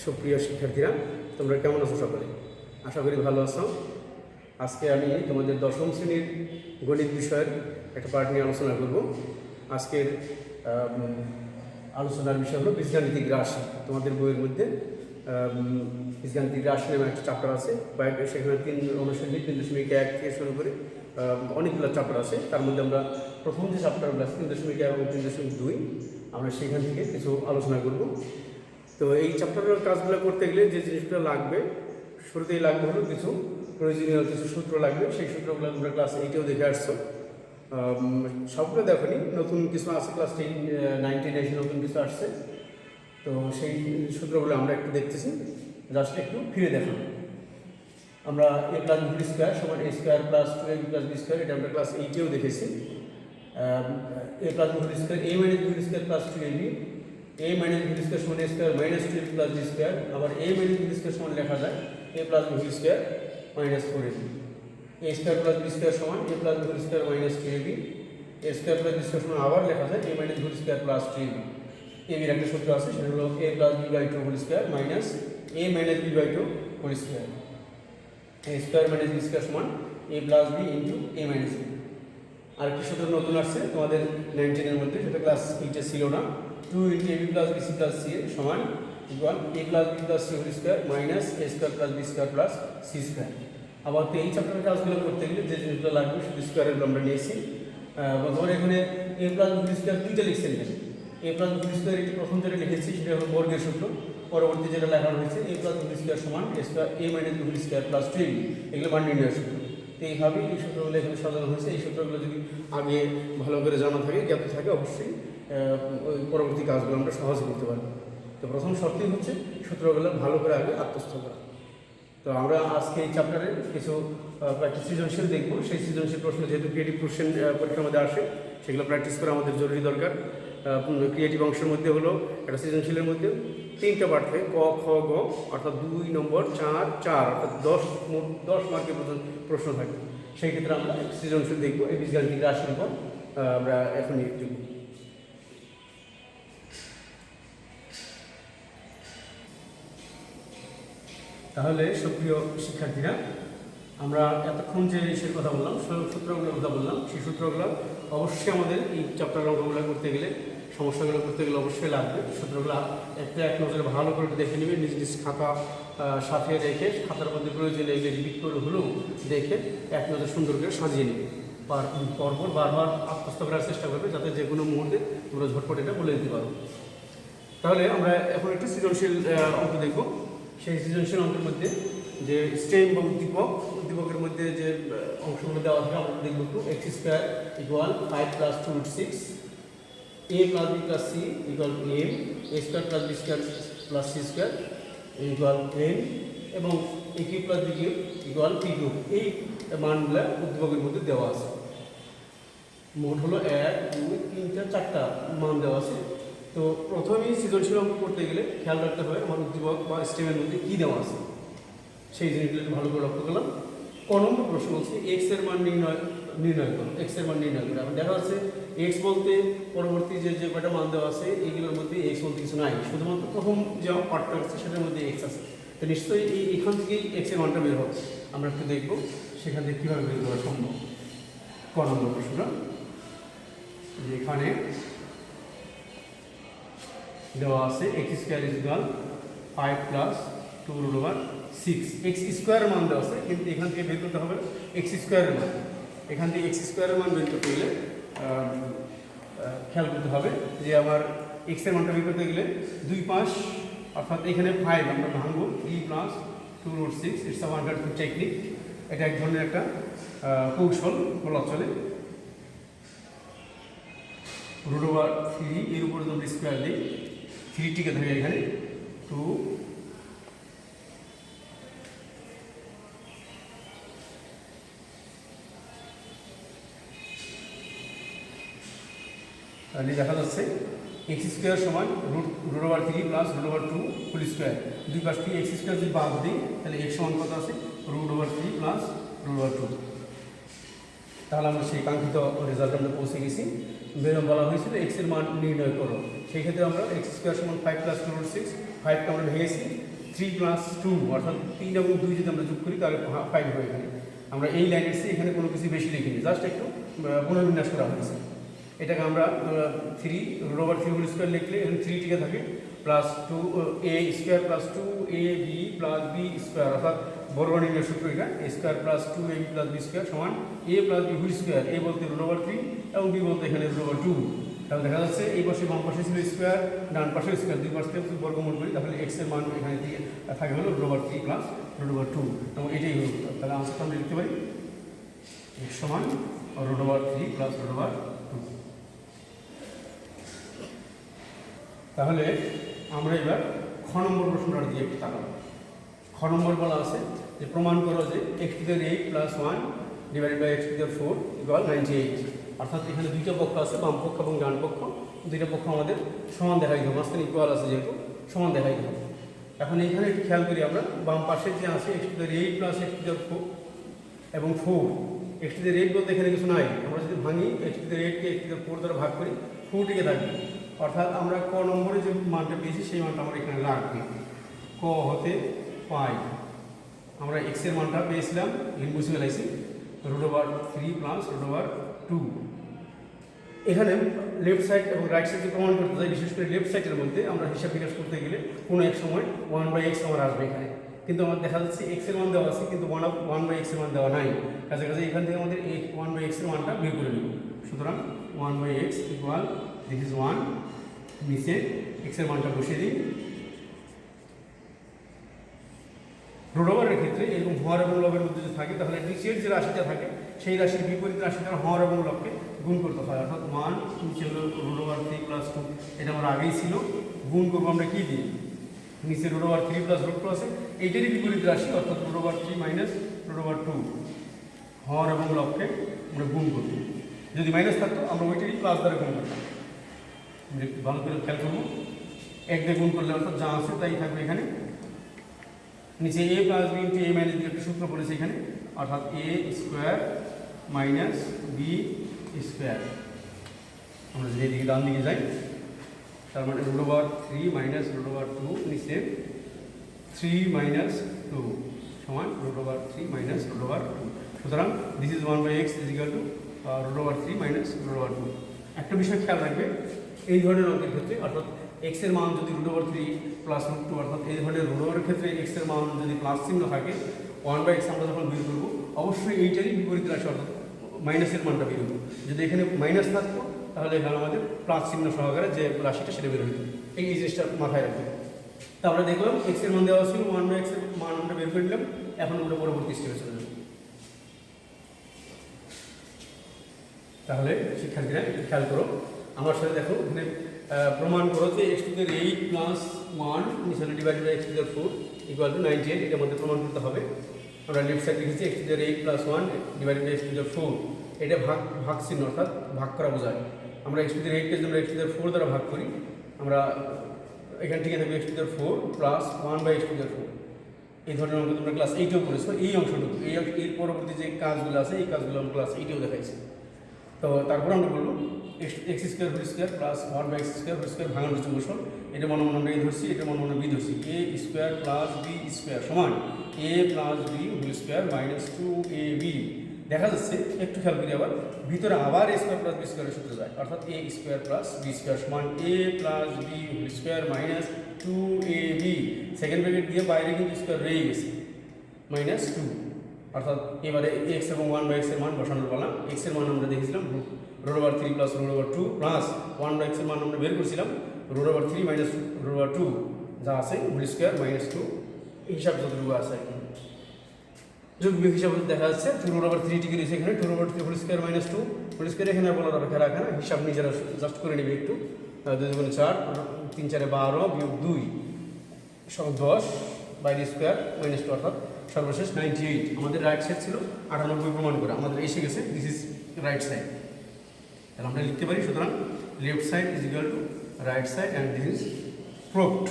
সুপ্রিয় শিক্ষার্থীরা, তোমরা কেমন আছো? সকলে আশা করি ভালো আছো। আজকে আমি তোমাদের দশম শ্রেণীর গণিত বিষয়ের একটা পার্ট নিয়ে আলোচনা করব। আজকের আলোচনার বিষয় হলো বীজগাণিতিক রাশি। তোমাদের বইয়ের মধ্যে বীজগাণিতিক রাশি নামে একটা চ্যাপ্টার আছে, সেখানে 3 অনুষঙ্গে 3.1 থেকে শুরু করে অনেকগুলো চ্যাপ্টার আছে। তার মধ্যে আমরা প্রথম যে চ্যাপ্টারগুলো আছে 3.1 এবং 3.2, আমরা সেখান থেকে কিছু আলোচনা করব। তো এই চ্যাপ্টারের কাজগুলো করতে গেলে যে জিনিসগুলো লাগবে, শুরুতেই লাগবে হলো কিছু প্রয়োজনীয় কিছু সূত্র লাগবে। সেই সূত্রগুলো তোমরা ক্লাস 8-এও দেখে আসছো। সবগুলো দেখোনি, নতুন কিছু আছে, ক্লাস 10, 9, 10 এসে নতুন কিছু আসছে। তো সেই সূত্রগুলো আমরা একটু দেখতেছি, জাস্ট একটু ফিরে দেখো। আমরা a প্লাস b স্কোয়ার সমান a square plus 2ab plus b square, এটা আমরা ক্লাস 8-এও দেখেছি। a plus b square a minus b square plus 2ab, a minus b square সমান a square minus 2ab plus b square. আবার a minus b square সমান লেখা যায় a plus b square minus 4ab। a square plus b square সমান a plus b square minus 2ab। a square plus b square সমান আবার লেখা যায় a minus b square plus 2ab। এর একটা সূত্র আছে, সেটা হলো a plus b by 2 whole square minus a minus b by 2 whole square. a square minus b square সমান a plus b into a minus b। আরেকটি সূত্র নতুন আসছে তোমাদের 19-এর মধ্যে, সেটা ক্লাস 8-এ ছিল না। 2 into ab plus bc plus c সমান equal a plus b plus c whole square minus a square plus b square plus c square. আবার তো এই চ্যাপ্টারের কাজগুলো করতে গেলে যে জিনিসগুলো লাগবে শুধু স্কোয়ারের আমরা নিয়েছি। বর্তমানে এখানে a প্লাস b স্কোয়ার দুইটা লিখছেন কেন? a প্লাস b স্কোয়ার এটি প্রথম যেটা লিখেছি সেটা হলো বর্গের সূত্র। পরবর্তী যেটা লেখা হয়েছে a প্লাস b স্কোয়ার সমান a minus b square plus 2ab, এগুলো মান নির্ণয়ের সূত্র। তো এইভাবেই এই সূত্রগুলো এখানে সাজানো হয়েছে। এই সূত্রগুলো যদি আগে ভালো করে জানা থাকে, জ্ঞাত থাকে, অবশ্যই ওই পরবর্তী কাজগুলো আমরা সহজে করতে পারবো। তো প্রথম শর্তই হচ্ছে সূত্রগুলো ভালো করে আগে আত্মস্থ করা। তো আমরা আজকে এই চ্যাপ্টারে কিছু প্র্যাকটিস সৃজনশীল দেখবো। সেই সৃজনশীল প্রশ্ন যেহেতু ক্রিয়েটিভ কোশ্চেন পরীক্ষার মধ্যে আসে, সেগুলো প্র্যাকটিস করা আমাদের জরুরি দরকার। ক্রিয়েটিভ অংশের মধ্যে হলো একটা সৃজনশীলের মধ্যে 3টা পার্ট থাকে, ক, খ, গ, অর্থাৎ 2 নম্বর, 4, 4, অর্থাৎ 10 মার্কের প্রশ্ন থাকে। সেই ক্ষেত্রে আমরা সৃজনশীল দেখবো এই বীজগাণিতিক রাশির উপর। আমরা এখনই দেখব। তাহলে সুপ্রিয় শিক্ষার্থীরা, আমরা এতক্ষণ যে ইসের কথা বললাম, সূত্রগুলোর কথা বললাম, সেই সূত্রগুলো অবশ্যই আমাদের এই চ্যাপ্টার অঙ্কগুলো করতে গেলে, সমস্যাগুলো করতে গেলে অবশ্যই লাগবে। সূত্রগুলো একটা এক নজরে ভালো করে দেখে নেবে, নিজ নিজ খাতা সাথে রেখে, খাতার মধ্যে প্রয়োজনে এগুলো রিপিট করে হলেও দেখে এক নজর সুন্দর করে সাজিয়ে নেবে। পরপর বারবার আত্মস্থ করার চেষ্টা করবে, যাতে যে কোনো মুহূর্তে তোমরা ঝটপট এটা বলে দিতে পারো। তাহলে আমরা এখন একটু সৃজনশীল অঙ্ক দেখব। সেই সৃজনশীল অঙ্কের মধ্যে যে স্টেম বা উদ্দীপকের মধ্যে যে অংশগুলো দেওয়া থাকে আমরা দেখব একটু। X square equal 5 plus 2 √6, a plus b plus c equal to m, a square plus b square plus c square equal n, এবং a cube plus b cube equal p cube. এই মানগুলো উদ্দীপকের মধ্যে দেওয়া আছে। মোট হলো 1, 2, 3, 4টা মান দেওয়া আছে। তো প্রথমেই সৃজনশীল অঙ্ক করতে গেলে খেয়াল রাখতে হবে আমার উদ্দীপক বা স্টেমের মধ্যে কী দেওয়া আছে, সেই জিনিসগুলো ভালো করে লক্ষ্য করলাম। ক নম্বর প্রশ্ন হচ্ছে এক্স এর মান নির্ণয় করো। এক্স এর মান নির্ণয় করে এখন দেখা যাচ্ছে এক্স বলতে পরবর্তী যে কয়টা মান দেওয়া আছে এইগুলোর মধ্যে এক্স বলতে কিছু নাই, শুধুমাত্র প্রথম যে পার্টটা আছে সেটার মধ্যে এক্স আছে। তো নিশ্চয়ই এখান থেকেই এক্স এর মানটা বের হবে। আমরা একটু দেখবো সেখান থেকে কীভাবে বের করা সম্ভব। ক নম্বর প্রশ্নটা যে এখানে দেওয়া আছে x square equal 5 plus 2 √6। X স্কোয়ারের মান দেওয়া আছে, কিন্তু এখান থেকে বের করতে হবে এক্স স্কোয়ারের মান। এখান থেকে এক্স স্কোয়ারের মান বের করতে গেলে খেয়াল করতে হবে যে আমার এক্সের মানটা বের করতে গেলে 2 5, অর্থাৎ এখানে 5 আমরা ভাঙবো 3 plus 2 √6। It's a wonderful technique. এটা এক ধরনের একটা কৌশল বলা চলে। √3 এর উপরে যদি স্কোয়ার দিই, 3 টিকে থাকে এখানে 2, তাহলে দেখা যাচ্ছে এক্স স্কোয়ার সমান √3 প্লাস √2 হোল স্কোয়ার। দুই পাশ থেকে এক্স স্কোয়ার যদি বাদ দিই তাহলে এক্স সমান কত আছে √3 প্লাস √2। তাহলে আমরা সেই কাঙ্ক্ষিত রেজাল্ট আমরা পৌঁছে গেছি। বলা হয়েছিল এক্স এর মান নির্ণয় করো, সেই ক্ষেত্রে আমরা এক্স স্কোয়ার সমান 5 + 2 √ 6, 5কে আমরা ভেঙেছি 3 + 2 অর্থাৎ 3 এবং 2 যদি আমরা যোগ করি তাহলে 5 হয়ে গেল। আমরা এই লাইন এসে এখানে কোনো কিছু বেশি লিখিনি, জাস্ট একটু পুনর্বিন্যাস করা হয়েছে। এটাকে আমরা 3√3 লিখলে এখানে 3 টিকে থাকে +2a² + 2ab + b স্কোয়ার, অর্থাৎ বর্গনির্ণয়ের সূত্র এটা a² + 2ab + b স্কোয়ার সমান a + b whole square, a বলতে √3 এবং b বলতে এখানে √2। তাহলে দেখা যাচ্ছে এই পাশে বাম পাশে ছিল স্কোয়ার, ডান পাশে স্কোয়ার, দুই পাশ থেকে বর্গমূল করি তাহলে x এর মান এখানে দিয়ে থাকে হলো √3 + √2 এবং এটাই হলো উত্তর। তাহলে আনসারটা আমরা লিখতে পারি x সমান √3 + √2। তাহলে আমরা এবার খ নম্বর প্রশ্নটা দিয়ে একটু তাকাবো। খ নম্বর বলা আছে যে প্রমাণ করো যে x⁸ + 1 / x⁴ = 98, অর্থাৎ এখানে দুইটা পক্ষ আছে, বাম পক্ষ এবং ডান পক্ষ, দুইটা পক্ষ আমাদের সমান দেখাইতে হবে, মাঝখানে ইকুয়াল আছে যেহেতু সমান দেখাইতে হবে। এখন এখানে একটু খেয়াল করি আমরা, বাম পাশে যে আছে x⁸ + x⁴ এবং 4, x⁸ বলতে এখানে কিছু নাই, আমরা যদি ভাঙি x⁸কে x⁴ দ্বারা ভাগ করি 4 টিকে থাকবে, অর্থাৎ আমরা ক নম্বরে যে মানটা পেয়েছি সেই মানটা আমরা এখানে রাখবো। ক হতে পাই আমরা x এর মানটা পেয়েছিলাম, এখানে বুঝে ফেলাইছি √3 + √2। এখানে লেফট সাইড এবং রাইট সাইডকে প্রমাণ করতে চাই, বিশেষ করে লেফট সাইডের মধ্যে আমরা হিসাব নিকাশ করতে গেলে কোনো এক সময় 1/x আমার আসবে এখানে, কিন্তু আমার দেখা যাচ্ছে x এর মান দেওয়া আছে কিন্তু 1/x এর মান দেওয়া নাই, কাছে এখান থেকে আমাদের 1/x এর মানটা বের করে নেব। সুতরাং 1/x = this is 1, নিচে x এর মানটা বসিয়ে দিই। রোডওভারের ক্ষেত্রে এরকম হর এবং লবের মধ্যে যদি থাকে তাহলে নিচের যে রাশিটা থাকে সেই রাশির বিপরীত রাশিটা হর এবং লবকে গুণ করতে হয়, অর্থাৎ 1 নিচে হলো √3 + 2, এটা আমার আগেই ছিল, গুণ করবো আমরা কি দিয়ে, নিচে √3 + √2 আছে, এইটারই বিপরীত রাশি অর্থাৎ √3 - √2, হর এবং লবকে আমরা গুণ করবো। যদি মাইনাস থাকতো আমরা ওইটারই প্লাস দ্বারা গুণ করতাম। ভালো করে খেয়াল করবো, 1 দিয়ে গুণ করলে অর্থাৎ যা আছে তাই থাকবে এখানে। নিচে a + b * a - b একটা সূত্র পড়েছে এখানে, অর্থাৎ a² - b স্কোয়ার। আমরা যদি এদিকে ডান দিকে যাই তার মানে √3 - √2 নিচে 3 - 2 সমান √3 - √2। সুতরাং দিস ইজ 1/x = √3 - √2। একটা বিষয় খেয়াল রাখবে এই ধরনের অঙ্কের ক্ষেত্রে, অর্থাৎ x এর মান যদি √3 + √2, অর্থাৎ এই ধরনের রোডওভারের ক্ষেত্রে x এর মান যদি প্লাস চিহ্ন থাকে 1/x আমরা যখন বের করবো অবশ্যই এইটারই বিপরীত রাশি অর্থাৎ মাইনাসের মানটা বের হতো। যদি এখানে মাইনাস থাকতো তাহলে এখানে আমাদের প্লাস চিহ্ন সহকারে যে রাশিটা সেটা বের হতো, এই জিনিসটা মাথায় রাখবে। তা আমরা দেখলাম x এর মান দেওয়া ছিল, 1/x এর মান আমরা বের করে নিলাম। এখন আমরা পরবর্তী স্টেপে চলে যাব। তাহলে শিক্ষার্থীরা একটু খেয়াল করো, আমার সাথে দেখো এখানে প্রমাণ করো যে x⁸ + 1 নিচে ডিভাইডেড বাই x⁴ = 98, এটা আমাদের প্রমাণ করতে হবে। আমরা লেফট সাইড লিখেছি x⁸ + 1 ডিভাইডেড বাই x⁴, এটা ভাগ চিহ্ন অর্থাৎ ভাগ করা বোঝায়। আমরা x⁸ কে যদি আমরা x⁴ দ্বারা ভাগ করি আমরা এখান থেকে থাকবে x⁴ + 1/x⁴। এই ধরনের অঙ্ক তোমরা ক্লাস 8এও পড়েছো, এই অংশটুকু এর পরবর্তী যে কাজগুলো আছে এই কাজগুলো আমরা ক্লাস 8এও দেখাইছি। তো তারপর আমরা বলবো x² হোল স্কোয়ার + 1/x² ভাঙানোর যে কৌশল, এটা মনে মনে আমরা a ধরছি, এটা মনে মনে b ধরছি, a² + b স্কোয়ার সমান a + b whole square - 2ab। দেখা যাচ্ছে একটু খেয়াল করি আবার ভিতরে আবার a² + b স্কোয়ারের সূত্র যায়, অর্থাৎ a² + b স্কোয়ার সমান a + b whole square - 2ab। Second bracket দিয়ে বাইরে কিন্তু স্কোয়ার রয়ে গেছে -2, অর্থাৎ এবারে x এবং 1/x এর মান বসানোর পালা। x এর মান আমরা দেখেছিলাম √3 + √2 প্লাস 1/x এর মান আমরা বের করছিলাম √3 - √2 যা আছে হোল স্কোয়ার -2, হিসাব যতটুকু আছে আর কি যোগ বিয়োগ হিসাবে দেখা যাচ্ছে 2√3 টিকে রয়েছে এখানে 2√3 হোল স্কোয়ার -2 হোল স্কোয়ার এখানে বলার অপেক্ষা রাখে না, হিসাব নিজেরা জাস্ট করে নেবে একটু। 2 × 4 3 × 4 = 12 বিয়োগ 2 সমান 10 বাইরে স্কোয়ার -2, অর্থাৎ সর্বশেষ 98। আমাদের রাইট সাইড ছিল 98 প্রমাণ করে আমাদের এসে গেছে দিস ইজ রাইট সাইড। তাহলে আমরা লিখতে পারি সুতরাং left side = right side and this is proved,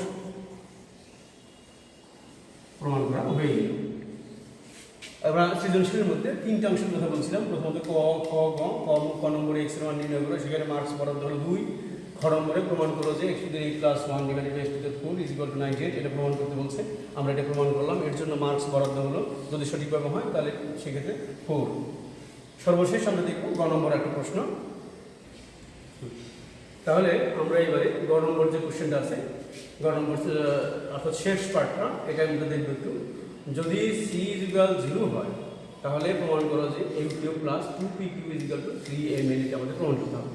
প্রমাণ করা হয়ে গেল। আমরা সৃজনশীলের মধ্যে 3টা অংশের কথা বলছিলাম। প্রথমত ক খ গ। ক নম্বরে x এর মান নির্ণয় করো, সেখানে মার্কস বরাদ্দ হলো 2। খ নম্বরে প্রমাণ করো যে x⁻1 divided by x⁴ equal to 98, এটা প্রমাণ করতে বলছে, আমরা এটা প্রমাণ করলাম। এর জন্য মার্কস বরাদ্দ হলো, যদি সঠিকভাবে হয় তাহলে সেক্ষেত্রে 4। সর্বশেষ আমরা দেখব গ নম্বর একটা প্রশ্ন। তাহলে আমরা এবারে গ নম্বর যে কোশ্চেনটা আছে, গ নম্বর অর্থাৎ শেষ পার্টটা, এটা আমরা দেখব একটু। যদি c=0 হয় তাহলে প্রমাণ করো যে m³ + 2pq = 3mn, এটা আমাদের প্রমাণ করতে হবে।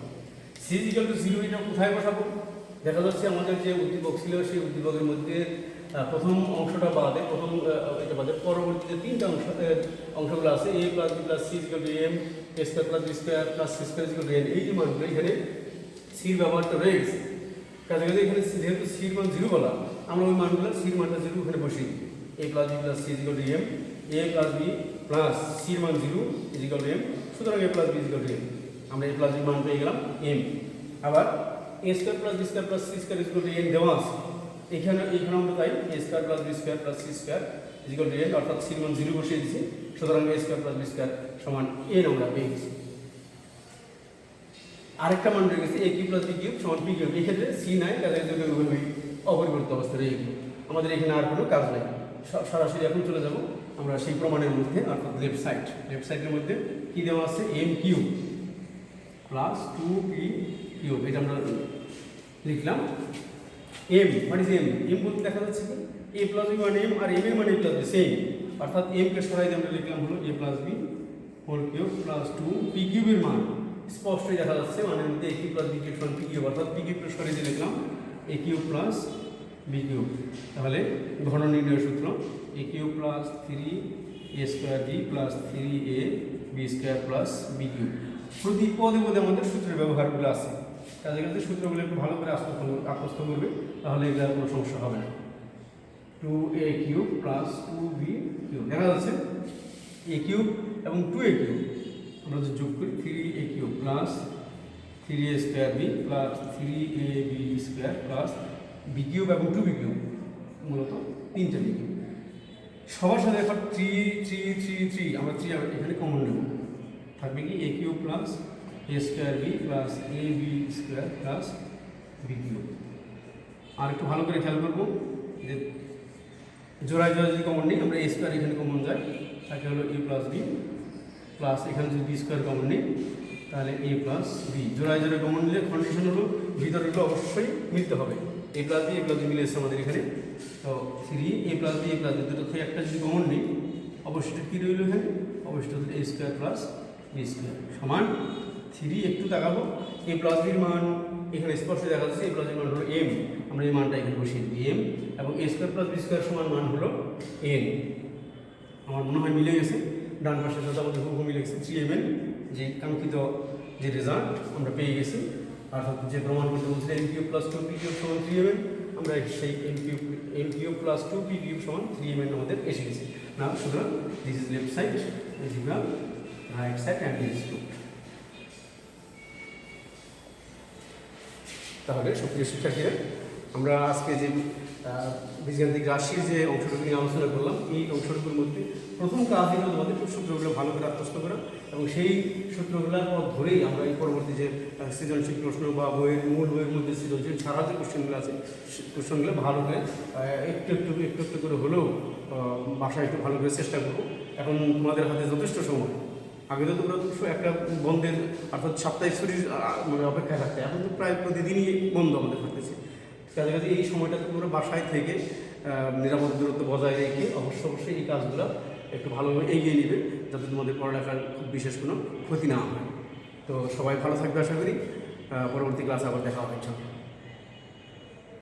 c=0 এটা কোথায় বসাবো? দেখা যাচ্ছে আমাদের যে উদ্দীপক ছিল সেই উদ্দীপকের মধ্যে প্রথম অংশটা বাদে, এটা বাদে পরবর্তী যে 3টা অংশগুলো আছে a + b + c = m, a² + b² + c² = n, এই যে মানগুলো এখানে সির ব্যবহারটা রয়ে গেছে। কাজে এখানে যেহেতু সির মান 0 বলা, আমরা ওই মানগুলো সির মানটা 0 ওখানে বসিয়ে দিই। a + b + c = m, a + b + সির মান 0 = m, সুতরাং a + b = m। আমরা a + b মান পেয়ে গেলাম m। আবার a² + b² + c² = n দেওয়া আছে, এখানে আমরা তাই a² + b² + c² = n, অর্থাৎ সির মান 0 বসিয়ে দিয়েছি, সুতরাং a² + b² = n আমরা পেয়ে গেছি। আরেকটা মান রয়ে গেছে a³ + b³ = p³। এই ক্ষেত্রে c নাই, কাজে অপরিবর্তিত অবস্থা রয়ে গেল। আমাদের এখানে আর কোনো কাজ নাই, সরাসরি এখন চলে যাব আমরা সেই প্রমাণের মধ্যে, অর্থাৎ লেফট সাইডের মধ্যে কি দেওয়া আছে m³ + 2p³, এটা আমরা লিখলাম। m হোয়াট ইজ m বলতে দেখা যাচ্ছে কি a + b মানে m আর m এর মানে a + b সেম, অর্থাৎ m কে সরাই দিয়ে আমরা লিখলাম হলো a + b³ + 2p³ এর মান স্পষ্টই দেখা যাচ্ছে, মানে মধ্যে a³ + b³ = p³, অর্থাৎ p³ সরিয়ে দিয়ে লিখলাম a³ + b³। তাহলে ঘন নির্ণয় সূত্র a³ + 3a² b + 3ab² + b³। প্রতি পদে পদে আমাদের সূত্রের ব্যবহারগুলো আছে, কাজে সূত্রগুলো একটু ভালো করে আত্মস্থ করবে, তাহলে এগুলোর কোনো সমস্যা হবে না। 2a³ + 2b³ দেখা যাচ্ছে a³ এবং 2a³ আমরা যদি যোগ করি 3a³ + 3a² b + 3ab² + b³ এবং 2b³ মূলত 3টা b³ সবার সাথে এখন 3 আমরা 3 এখানে কমন নেব, থাকবে কি a³ + a² b + ab² + b³। আর একটু ভালো করে খেয়াল করবো যে জোড়ায় যদি কমন নিই, আমরা a² এখানে কমন যায়, তাকে হলো a + b প্লাস এখানে যদি b² কমন নিই তাহলে a + b। জোড়ায় কমন নিলে কন্ডিশন হলো ভিতরেগুলো অবশ্যই মিলতে হবে। a + b মিলে এসেছে আমাদের এখানে, তো 3a + b দুটো থেকে একটা যদি কমন নিই, অবশ্যই কী রইল এখানে, অবশ্যই a² + b² সমান 3। একটু তাকাবো a + b মান এখানে স্পষ্ট দেখা যাচ্ছে, a + b মান হলো m, আমরা এই মানটা এখানে বসিয়ে দিই m, এবং a² + b² সমান মান হলো n। আমার মনে হয় মিলে গেছে, ডান পাশের সাথে আমাদের হুবহু মিলে গেছে 3mn, যে কাঙ্ক্ষিত যে রেজাল্ট আমরা পেয়ে গেছি, অর্থাৎ যে প্রমাণ করতে বলছিল m³ + 2p³ = 3mn, আমরা সেই m³ + 2p³ = 3mn আমাদের এসে গেছে না। সুতরাং this is left side, this is right side and this is two. তাহলে সুপ্রিয় শিক্ষার্থীরা, আমরা আজকে যে বীজগাণিতিক রাশির যে অংশটুকু নিয়ে আলোচনা করলাম, এই অংশটুকুর মধ্যে প্রথম কাজ হলো তোমাদের সূত্রগুলো ভালো করে আত্মস্থ করা, এবং সেই সূত্রগুলোর পর ধরেই আমরা এই পরবর্তী যে সৃজনশীল প্রশ্ন বা মূল বইয়ের মধ্যে সৃজনশীল ছাড়া যে কোশ্চেনগুলো আছে, কোশ্চেনগুলো ভালো করে একটু করে হলেও বাসায় একটু ভালো করে চেষ্টা করবো। এখন তোমাদের হাতে যথেষ্ট সময়, আগে তো তোমরা একটা বন্ধের অর্থাৎ সাপ্তাহিক ছুটির মানে অপেক্ষায় থাকতে, এখন তো প্রায় প্রতিদিনই বন্ধ আমাদের থাকতেছে। কাজে এই সময়টা তোমরা বাসায় থেকে নিরাপদ দূরত্ব বজায় রেখে অবশ্যই এই কাজগুলো একটু ভালোভাবে এগিয়ে নেবে, যাতে তোমাদের পড়ালেখার খুব বিশেষ কোনো ক্ষতি না হয়। তো সবাই ভালো থাকবে আশা করি, পরবর্তী ক্লাসে আবার দেখা হবে।